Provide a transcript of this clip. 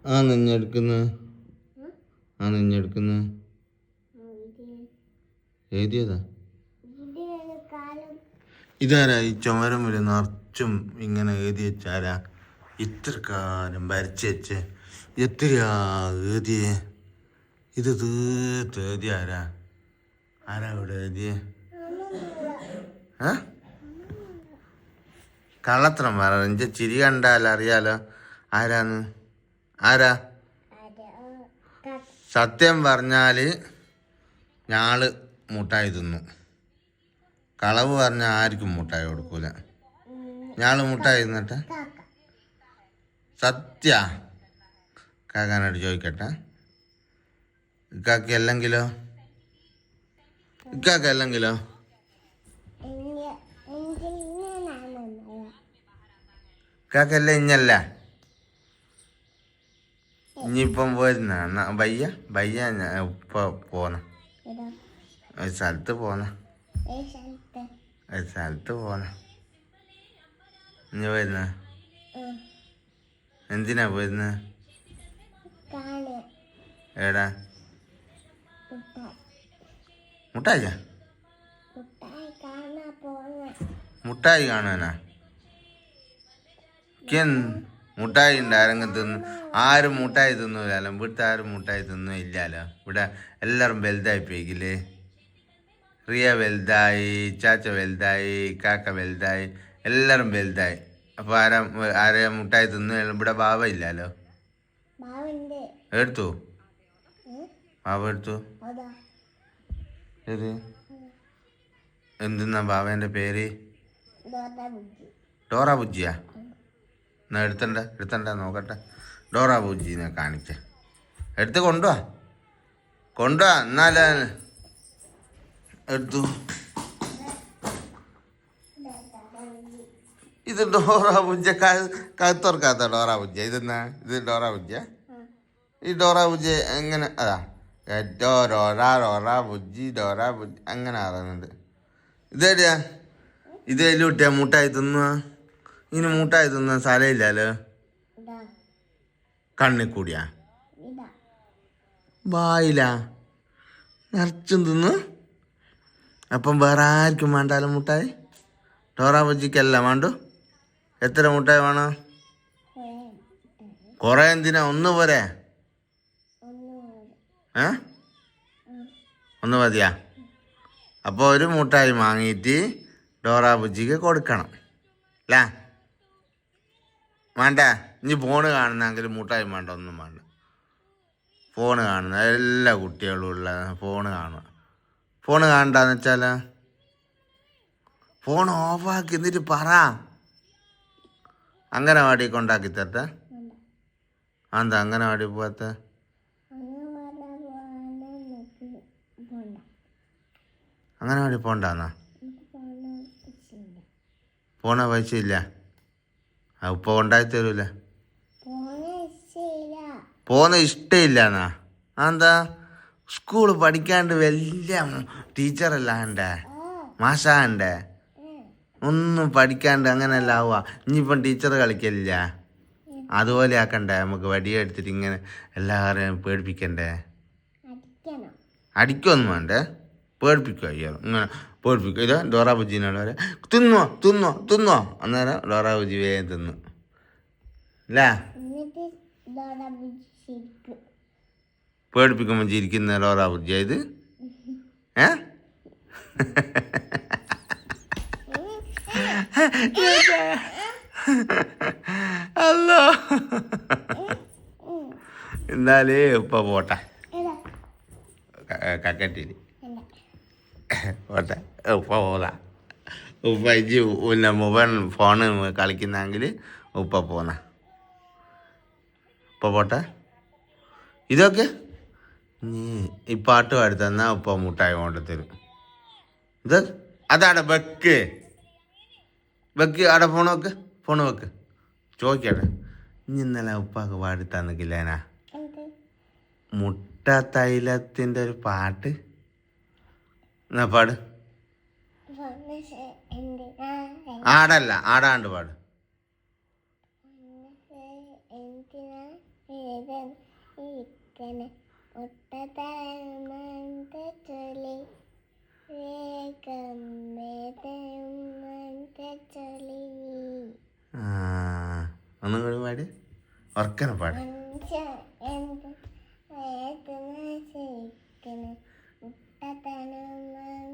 ആ നിഞ്ഞെടുക്കുന്ന എഴുതിയതാ. ഇതാരാ ഈ ചുമരം വരെ നിറച്ചും ഇങ്ങനെ എഴുതി വെച്ചാരാ? ഇത്ര കാലം വരച്ച് വെച്ച് എത്രയാ എഴുതിയേ? ഇത് തീർത്ത് എഴുതിയ ആരാ? ഇവിടെ എഴുതിയേ? കള്ളത്തരം പറ. എൻ്റെ ചിരി കണ്ടാലോ അറിയാലോ ആരാന്ന്. ആരാ? സത്യം പറഞ്ഞാൽ ഞാള് മുട്ടായി തിന്നു. കളവ് പറഞ്ഞാൽ ആർക്കും മുട്ടായി കൊടുക്കൂല. ഞാള് മുട്ടായി തിന്നിട്ട് സത്യ കാക്കാനോട് ചോദിക്കട്ടെ. ഇക്കാക്ക് അല്ലെങ്കിലോ? ഇക്കാക്കല്ല ഇഞ്ഞല്ല. ഇനിയിപ്പം പോരുന്ന ബയ്യ ഉപ്പ പോന്ന ഒരു സ്ഥലത്ത് പോന്ന ഇനി പോരുന്ന എന്തിനാ പോരുന്ന? ഏടാ മുട്ടായി കാണാനാ? മുട്ടായി ഉണ്ട് ആരെങ്കിലും തിന്നു? ആരും മുട്ടായി തിന്നൂലല്ലോ. ഇവിടുത്തെ ആരും മുട്ടായി തിന്നു ഇല്ലാലോ. ഇവിടെ എല്ലാവരും വലുതായി പോയിക്കില്ലേ. റിയ വലുതായി, ചാച്ച വലുതായി, കാക്ക വലുതായി, എല്ലാവരും വലുതായി. അപ്പോൾ ആരെയും മുട്ടായി തിന്നു? ഇവിടെ ബാവ ഇല്ലല്ലോ. എടുത്തു ബാവ എടുത്തു. ഏത് എന്തെന്നാ ബാവേൻ്റെ പേര്? ഡോറ ബുജ്ജിയാ? എന്നാ എടുത്തണ്ട നോക്കട്ടെ. ഡോറ ബുജ്ജിനെ കാണിക്ക. എടുത്ത് കൊണ്ടുവാ എന്നാലേ എടുത്തു. ഇത് ഡോറ ബുജ്ജ കഴുത്തോർക്കാത്ത ഡോറ ബുജ്ജ. ഇതെന്നാ ഇത് ഡോറ ബുജ്ജ? ഈ ഡോറ ബുജ്ജ എങ്ങനെ? അതാ ഡോറ ബുജ്ജി അങ്ങനെ പറയുന്നുണ്ട്. ഇതേടിയാ? ഇതേലും കുട്ടിയാ മുട്ടായി തിന്നുക? ഇനി മുട്ടായി തിന്ന സ്ഥലമില്ലല്ലോ. കണ്ണിൽ കൂടിയാ? വായിലാ നിറച്ചും തിന്നു. അപ്പം വേറെ ആർക്കും വേണ്ടാലോ മുട്ടായി? ഡോറ ബുജ്ജിക്കല്ല വേണ്ടു? എത്ര മുട്ടായി വേണം? കുറെ എന്തിനാ? ഒന്ന് പോരെ? ഒന്ന് മതിയാ? അപ്പോൾ ഒരു മുട്ടായി വാങ്ങിയിട്ട് ഡോറ ബുജ്ജിക്ക് കൊടുക്കണം അല്ലേ? വേണ്ട? ഇനി ഫോണ് കാണുന്നെങ്കിൽ മുട്ടായി വേണ്ട, ഒന്നും വേണ്ട. ഫോണ് കാണുന്ന എല്ലാ കുട്ടികളും ഉള്ള ഫോണ് കാണുക. ഫോണ് കാണണ്ടെന്ന് വെച്ചാൽ ഫോൺ ഓഫാക്കി എന്നിട്ട് പറ. അംഗനവാടി കൊണ്ടാക്കി തരട്ടെ? എന്താ അംഗനവാടി പോകാത്ത? അംഗനവാടി പോണ്ടാന്നാ? പോണ പൈസ ഇല്ല? ഉപ്പ കൊണ്ടായി തരൂല? പോന്ന ഇഷ്ടമില്ലാന്നാ? എന്താ? സ്കൂള് പഠിക്കാണ്ട് വലിയ ടീച്ചറല്ലാണ്ടേ, മാഷാണ്ടേ, ഒന്നും പഠിക്കാണ്ട് അങ്ങനെയല്ല ആവുക. ഇനിയിപ്പം ടീച്ചർ കളിക്കലില്ല? അതുപോലെ ആക്കണ്ടേ? നമുക്ക് വടിയെടുത്തിട്ട് ഇങ്ങനെ എല്ലാവരെയും പേടിപ്പിക്കണ്ടേ? അടിക്കൊന്നും വേണ്ടേ? പേടിപ്പിക്കുക അയ്യോ, ഇങ്ങനെ പേടിപ്പിക്കുക. ഇതാ ഡോറ ബുജ്ജിനോട് വരെ തിന്നോ അന്നേരം ഡോറ ബുജ്ജി വേഗം തിന്നു അല്ലേ? പേടിപ്പിക്കുമ്പോൾ ചിരിക്കുന്ന ഡോറ ബുജ്ജിയാ ഇത്? അല്ലോ എന്നാലേ ഉപ്പ പോട്ടെ. കക്കട്ടിന് പോട്ടെ. ഉപ്പ പോതാ. ഉപ്പ ഇജ്ജ് പിന്നെ മൊബൈൽ ഫോണ് കളിക്കുന്നെങ്കിൽ ഉപ്പ പോന്ന. ഉപ്പ പോട്ടെ. ഇതൊക്കെ നീ ഈ പാട്ട് പാടി തന്നാൽ ഉപ്പ മുട്ടായി കൊണ്ട് തരും. ഇത് അതാടെ വെക്ക് അവിടെ ഫോണ് വെക്ക്. ചോദിക്കട്ടെ, ഇനി ഇന്നലെ ഉപ്പാക്ക് പാടി തന്നിക്കില്ലേനാ മുട്ട തൈലത്തിൻ്റെ ഒരു പാട്ട്? എന്നാ പാട്. ആടല്ല, ആടാണ്ട് പാട്. എന്തിനാ വേദന ഇരിക്കണ ഒട്ടതരമന്ത ചൊല്ലി വേഗം വേദമന്ത ചൊല്ലി ഒന്നും കൂടി പാടി ഉറക്കനെ പാട്. എന്ത് വേദന സഹിക്കണ ഒട്ടതരമന്ത